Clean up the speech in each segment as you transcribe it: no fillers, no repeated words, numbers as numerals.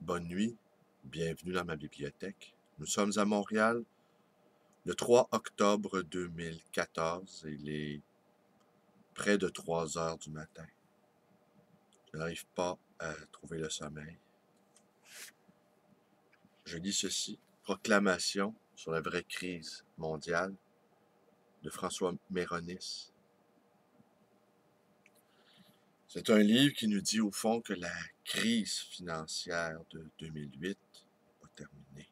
bonne nuit, bienvenue dans ma bibliothèque. Nous sommes à Montréal le 3 octobre 2014, il est près de 3 heures du matin. Je n'arrive pas à trouver le sommeil. Je lis ceci, Proclamation sur la vraie crise mondiale de François Méronis. C'est un livre qui nous dit au fond que la crise financière de 2008 a terminé.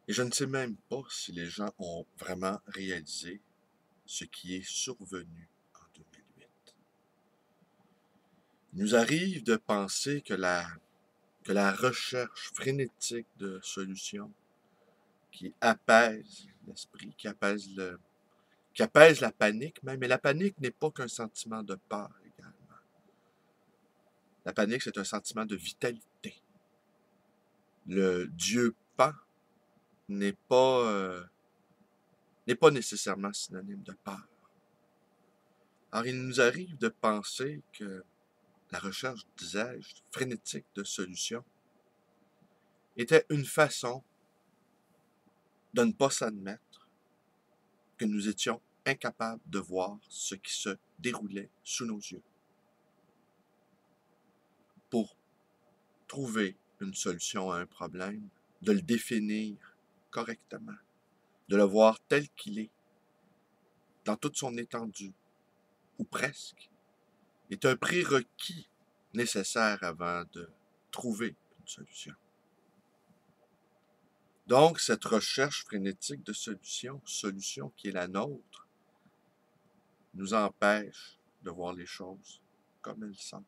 Et je ne sais même pas si les gens ont vraiment réalisé ce qui est survenu en 2008. Il nous arrive de penser que la recherche frénétique de solutions qui apaise l'esprit, qui apaise la panique même, mais la panique n'est pas qu'un sentiment de peur également. La panique, c'est un sentiment de vitalité. Le Dieu Pan n'est pas nécessairement synonyme de peur. Alors, il nous arrive de penser que la recherche, disais-je, frénétique de solutions était une façon de ne pas s'admettre que nous étions incapables de voir ce qui se déroulait sous nos yeux. Pour trouver une solution à un problème, de le définir correctement, de le voir tel qu'il est, dans toute son étendue, ou presque, est un prérequis nécessaire avant de trouver une solution. Donc, cette recherche frénétique de solution qui est la nôtre, nous empêche de voir les choses comme elles sont.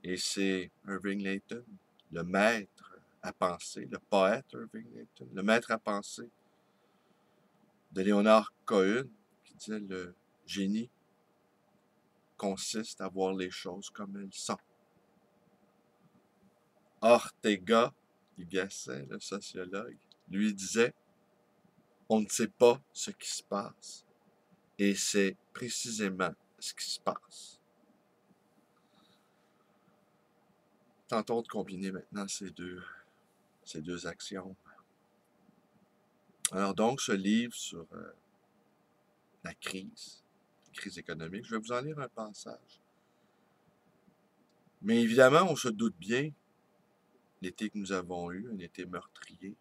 Et c'est Irving Layton, le maître à penser, le poète Irving Layton, le maître à penser de Leonard Cohen, qui disait le génie consiste à voir les choses comme elles sont. Ortega y Gasset, le sociologue, lui disait « On ne sait pas ce qui se passe, et c'est précisément ce qui se passe. » Tentons de combiner maintenant ces deux actions. Alors donc, ce livre sur la crise économique, je vais vous en lire un passage. Mais évidemment, on se doute bien, l'été que nous avons eu, un été meurtrier,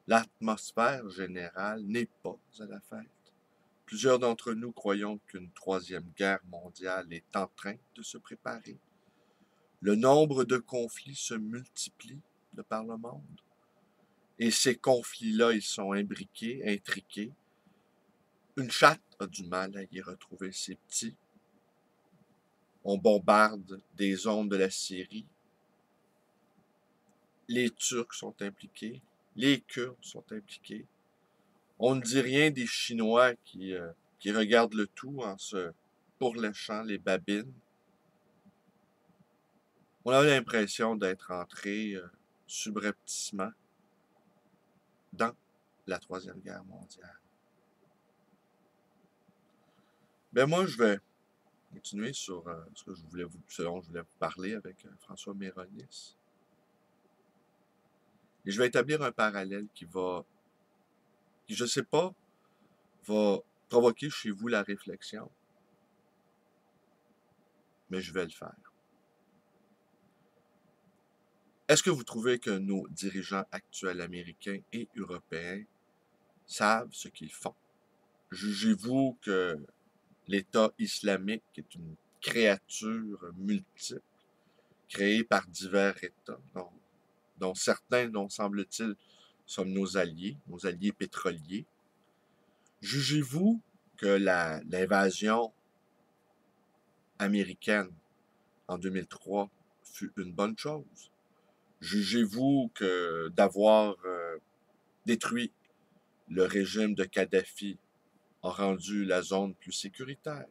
l'atmosphère générale n'est pas à la fête. Plusieurs d'entre nous croyons qu'une troisième guerre mondiale est en train de se préparer. Le nombre de conflits se multiplie de par le monde. Et ces conflits-là, ils sont imbriqués, intriqués. Une chatte a du mal à y retrouver ses petits. On bombarde des zones de la Syrie. Les Turcs sont impliqués. Les Kurdes sont impliqués. On ne dit rien des Chinois qui regardent le tout en se pourléchant les babines. On a l'impression d'être entré subrepticement dans la Troisième Guerre mondiale. Ben moi, je vais continuer sur ce dont je voulais vous parler avec François Méronis. Et je vais établir un parallèle qui, je ne sais pas, va provoquer chez vous la réflexion, mais je vais le faire. Est-ce que vous trouvez que nos dirigeants actuels américains et européens savent ce qu'ils font? Jugez-vous que l'État islamique est une créature multiple, créée par divers États, dont certains, dont semble-t-il, sont nos alliés pétroliers? Jugez-vous que l'invasion américaine en 2003 fut une bonne chose? Jugez-vous que d'avoir détruit le régime de Kadhafi a rendu la zone plus sécuritaire?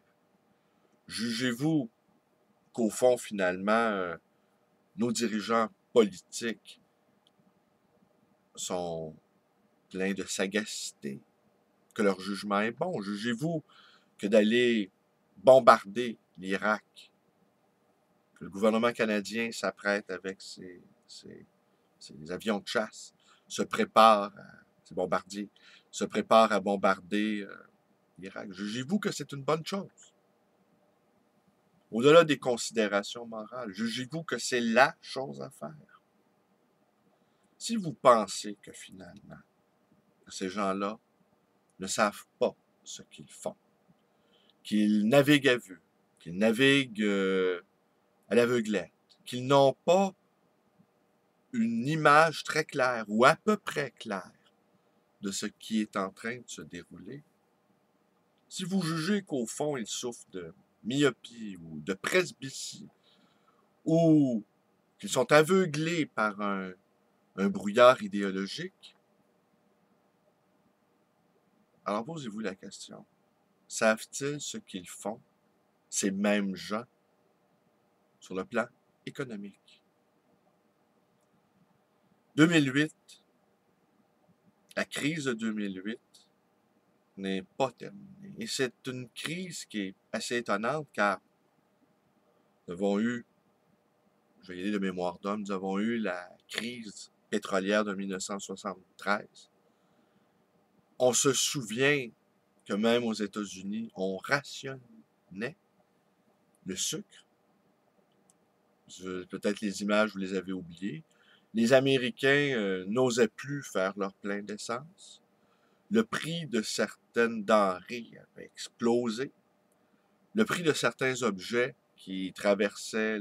Jugez-vous qu'au fond, finalement, nos dirigeants politiques sont pleins de sagacité, que leur jugement est bon? Jugez-vous que d'aller bombarder l'Irak que le gouvernement canadien s'apprête avec ses avions de chasse, se prépare, ses bombardiers, se prépare à bombarder l'Irak. Jugez-vous que c'est une bonne chose? Au-delà des considérations morales, jugez-vous que c'est la chose à faire? Si vous pensez que finalement, ces gens-là ne savent pas ce qu'ils font, qu'ils naviguent à vue, qu'ils naviguent à l'aveuglette, qu'ils n'ont pas une image très claire ou à peu près claire de ce qui est en train de se dérouler, si vous jugez qu'au fond, ils souffrent de myopie ou de presbytie, ou qu'ils sont aveuglés par un brouillard idéologique, alors posez-vous la question, savent-ils ce qu'ils font, ces mêmes gens, sur le plan économique? 2008, la crise de 2008 n'est pas terminée. Et c'est une crise qui est assez étonnante car nous avons eu, je vais y aller de mémoire d'homme, nous avons eu la crise pétrolière de 1973. On se souvient que même aux États-Unis, on rationnait le sucre. Peut-être les images, vous les avez oubliées. Les Américains n'osaient plus faire leur plein d'essence. Le prix de certaines denrées avait explosé. Le prix de certains objets qui traversaient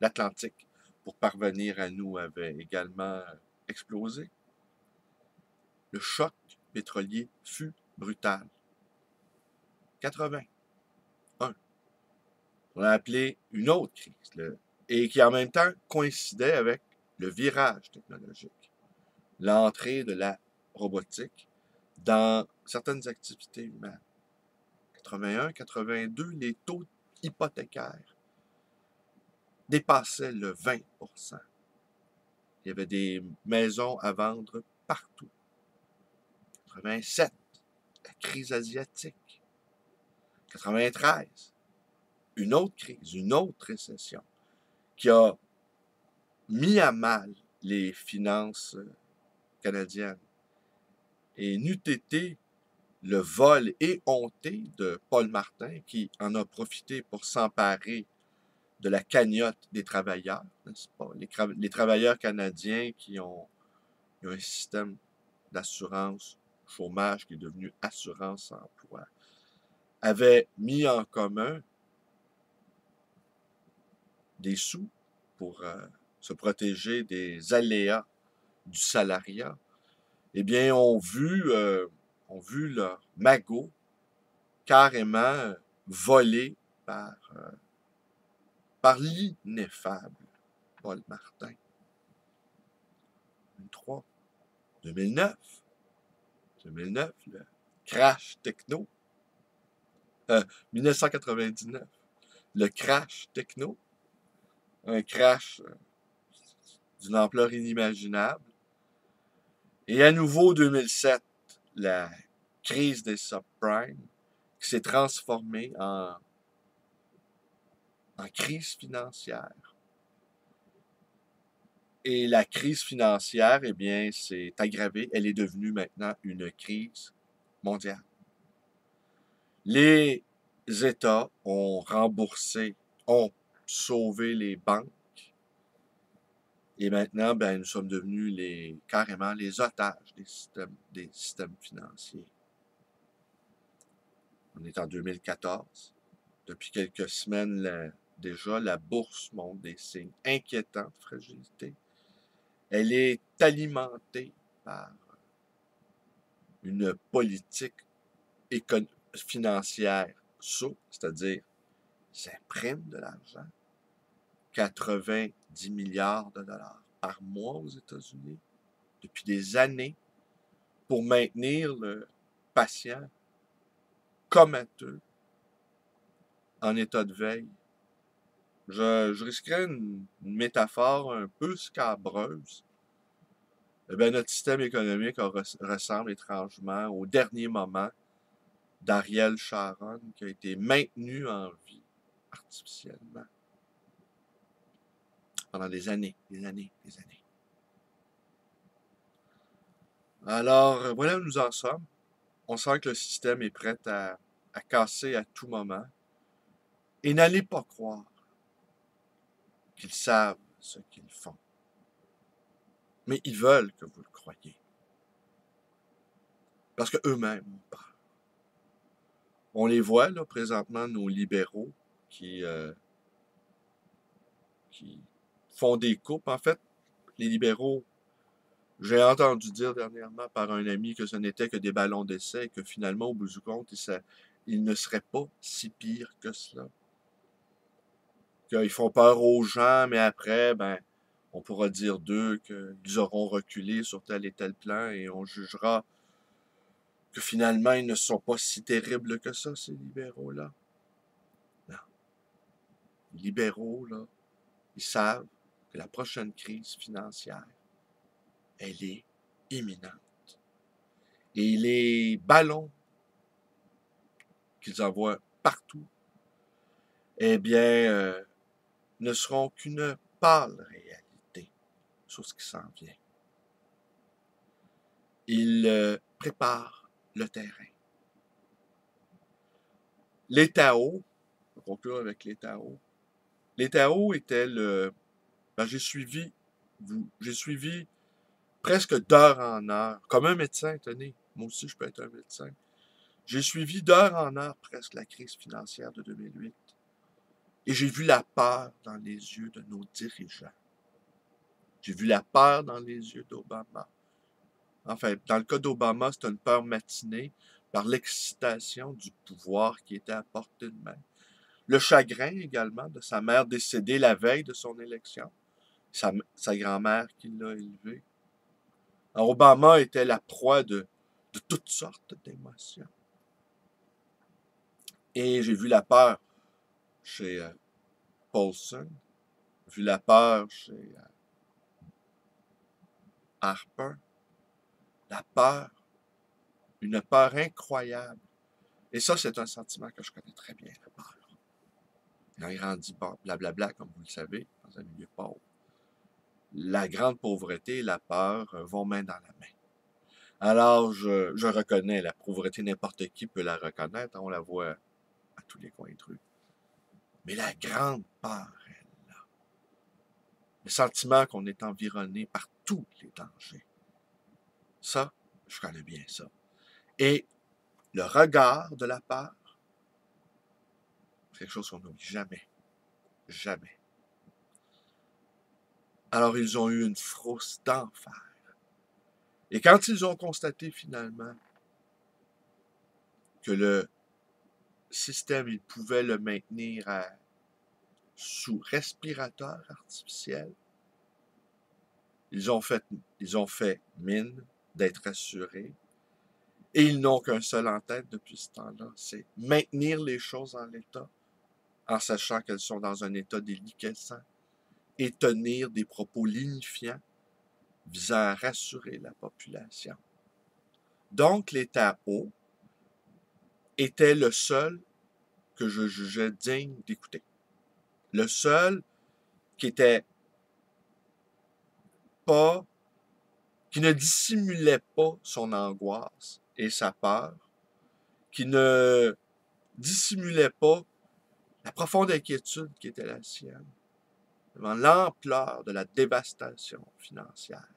l'Atlantique pour parvenir à nous avait également explosé. Le choc pétrolier fut brutal. 81. On l'a appelé une autre crise, et qui en même temps coïncidait avec le virage technologique, l'entrée de la robotique dans certaines activités humaines. 81, 82, les taux hypothécaires dépassaient le 20%. Il y avait des maisons à vendre partout. 87, la crise asiatique. 93, une autre crise, une autre récession qui a mis à mal les finances canadiennes. Et n'eût été le vol éhonté de Paul Martin qui en a profité pour s'emparer de la cagnotte des travailleurs, n'est-ce pas? Les travailleurs canadiens qui ont un système d'assurance chômage qui est devenu assurance emploi, avaient mis en commun des sous pour se protéger des aléas du salariat, eh bien, ont vu leur magot carrément volé par l'ineffable Paul Martin. 2003, 2009, le crash techno. 1999, le crash techno. Un crash d'une ampleur inimaginable. Et à nouveau, 2007, la crise des subprimes qui s'est transformée en crise financière. Et la crise financière, eh bien, s'est aggravée. Elle est devenue maintenant une crise mondiale. Les États ont remboursé, ont sauvé les banques. Et maintenant, ben, nous sommes devenus carrément les otages des systèmes financiers. On est en 2014. Depuis quelques semaines, déjà, la bourse montre des signes inquiétants de fragilité. Elle est alimentée par une politique financière souple, c'est-à-dire s'imprime de l'argent, 90 milliards de dollars par mois aux États-Unis, depuis des années, pour maintenir le patient comateux en état de veille. Je risquerais une métaphore un peu scabreuse. Eh bien, notre système économique ressemble étrangement au dernier moment d'Ariel Sharon qui a été maintenu en vie artificiellement. pendant des années, des années, des années. Alors, voilà où nous en sommes. On sent que le système est prêt à casser à tout moment. Et n'allez pas croire qu'ils savent ce qu'ils font. Mais ils veulent que vous le croyiez. Parce qu'eux-mêmes ont peur. On les voit, là, présentement, nos libéraux qui font des coupes. En fait, les libéraux, j'ai entendu dire dernièrement par un ami que ce n'était que des ballons d'essai et que finalement, au bout du compte, ils ne seraient pas si pires que cela. Qu'ils font peur aux gens, mais après, ben, on pourra dire d'eux qu'ils auront reculé sur tel et tel plan et on jugera que finalement, ils ne sont pas si terribles que ça, ces libéraux-là. Non. Les libéraux, là, ils savent que la prochaine crise financière, elle est imminente. Et les ballons qu'ils envoient partout, eh bien, ne seront qu'une pâle réalité sur ce qui s'en vient. Ils préparent le terrain. Les Tao, on va conclure avec les Tao. Les Tao étaient le... Ben, j'ai suivi presque d'heure en heure, comme un médecin, tenez, moi aussi je peux être un médecin. J'ai suivi d'heure en heure presque la crise financière de 2008. Et j'ai vu la peur dans les yeux de nos dirigeants. J'ai vu la peur dans les yeux d'Obama. Enfin, dans le cas d'Obama, c'était une peur matinée par l'excitation du pouvoir qui était à portée de main. Le chagrin également de sa mère décédée la veille de son élection. Sa grand-mère qui l'a élevé. Alors, Obama était la proie de toutes sortes d'émotions. Et j'ai vu la peur chez Paulson, j'ai vu la peur chez Harper, la peur, une peur incroyable. Et ça, c'est un sentiment que je connais très bien, la peur. Ayant grandi, blablabla, comme vous le savez, dans un milieu pauvre. La grande pauvreté et la peur vont main dans la main. Alors, je reconnais la pauvreté, n'importe qui peut la reconnaître, on la voit à tous les coins de rue. Mais la grande peur, elle, là, le sentiment qu'on est environné par tous les dangers, ça, je connais bien ça. Et le regard de la peur, c'est quelque chose qu'on n'oublie jamais. Jamais. Alors, ils ont eu une frousse d'enfer. Et quand ils ont constaté finalement que le système, ils pouvaient le maintenir sous respirateur artificiel, ils ont fait mine d'être assurés. Et ils n'ont qu'un seul en tête depuis ce temps-là, c'est maintenir les choses en l'état, en sachant qu'elles sont dans un état déliquescent, et tenir des propos lignifiants visant à rassurer la population. Donc, l'État haut était le seul que je jugeais digne d'écouter. Le seul qui était pas, qui ne dissimulait pas son angoisse et sa peur, qui ne dissimulait pas la profonde inquiétude qui était la sienne devant l'ampleur de la dévastation financière.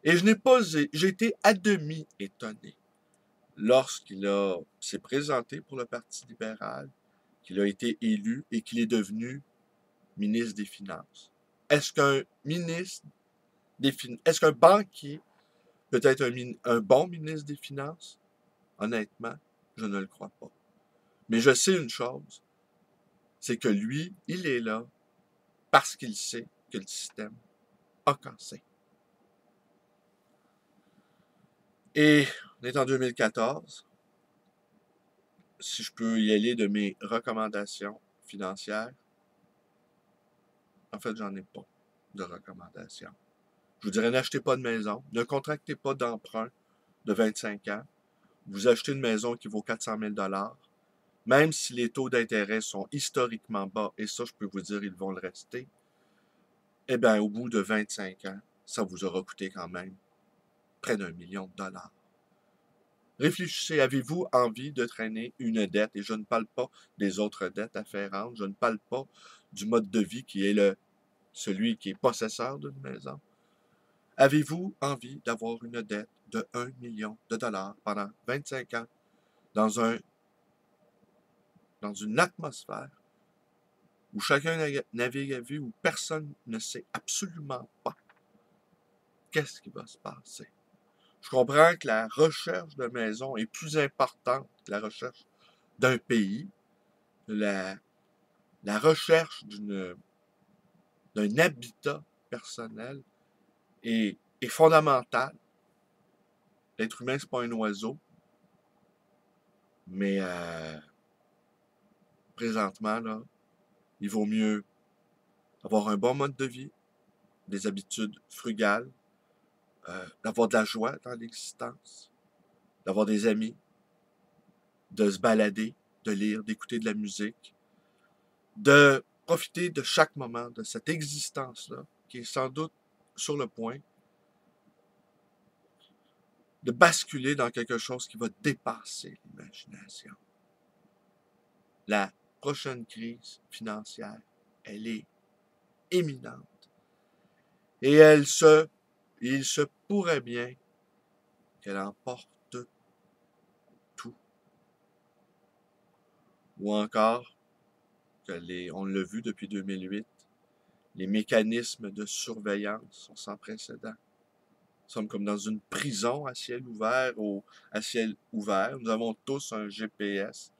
Et j'ai été à demi étonné lorsqu'il s'est présenté pour le Parti libéral, qu'il a été élu et qu'il est devenu ministre des Finances. Est-ce qu'un banquier peut être un bon ministre des Finances? Honnêtement, je ne le crois pas. Mais je sais une chose, c'est que lui, il est là parce qu'il sait que le système a cassé. Et on est en 2014. Si je peux y aller de mes recommandations financières, en fait, j'en ai pas de recommandations. Je vous dirais, n'achetez pas de maison, ne contractez pas d'emprunt de 25 ans. Vous achetez une maison qui vaut 400 000 $, même si les taux d'intérêt sont historiquement bas, et ça, je peux vous dire, ils vont le rester. Eh bien, au bout de 25 ans, ça vous aura coûté quand même près d'1 million de dollars. Réfléchissez, avez-vous envie de traîner une dette? Et je ne parle pas des autres dettes afférentes, je ne parle pas du mode de vie qui est celui qui est possesseur d'une maison. Avez-vous envie d'avoir une dette de 1 million de dollars pendant 25 ans dans dans une atmosphère où chacun navigue à vue, où personne ne sait absolument pas qu'est-ce qui va se passer? Je comprends que la recherche de maison est plus importante que la recherche d'un pays. La, la recherche d'un habitat personnel est fondamentale. L'être humain, c'est pas un oiseau, mais présentement, là, il vaut mieux avoir un bon mode de vie, des habitudes frugales, d'avoir de la joie dans l'existence, d'avoir des amis, de se balader, de lire, d'écouter de la musique, de profiter de chaque moment de cette existence-là, qui est sans doute sur le point de basculer dans quelque chose qui va dépasser l'imagination. La prochaine crise financière, elle est imminente. Et il se pourrait bien qu'elle emporte tout. Ou encore, on l'a vu depuis 2008, les mécanismes de surveillance sont sans précédent. Nous sommes comme dans une prison à ciel ouvert. À ciel ouvert. Nous avons tous un GPS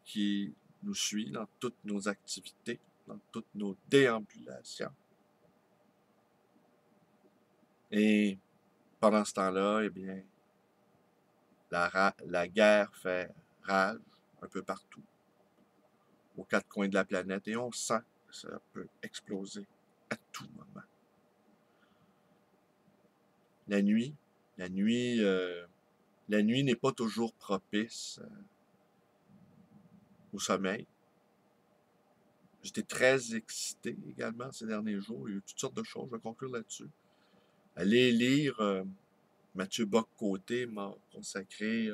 qui nous suit dans toutes nos activités, dans toutes nos déambulations. Et pendant ce temps-là, eh bien, la guerre fait rage un peu partout, aux quatre coins de la planète, et on sent que ça peut exploser à tout moment. La nuit, la nuit, la nuit n'est pas toujours propice au sommeil. J'étais très excité également ces derniers jours. Il y a eu toutes sortes de choses, je vais conclure là-dessus. Allez lire, Mathieu Bock-Côté m'a consacré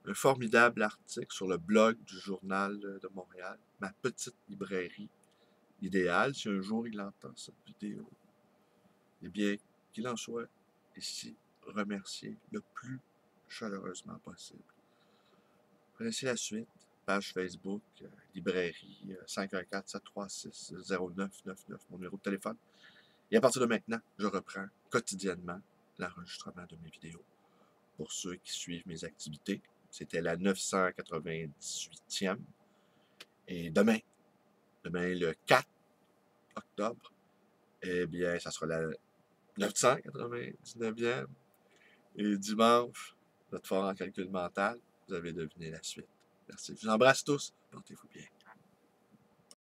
un formidable article sur le blog du Journal de Montréal, ma petite librairie idéale, si un jour il entend cette vidéo. Eh bien, qu'il en soit ici remercié le plus chaleureusement possible. Connaissez la suite, page Facebook, librairie 514-736-0999, mon numéro de téléphone. Et à partir de maintenant, je reprends quotidiennement l'enregistrement de mes vidéos. Pour ceux qui suivent mes activités, c'était la 998e. Et demain le 4 octobre, eh bien, ça sera la 999e. Et dimanche, notre fort en calcul mental, vous avez deviné la suite. Merci. Je vous embrasse tous. Portez-vous bien.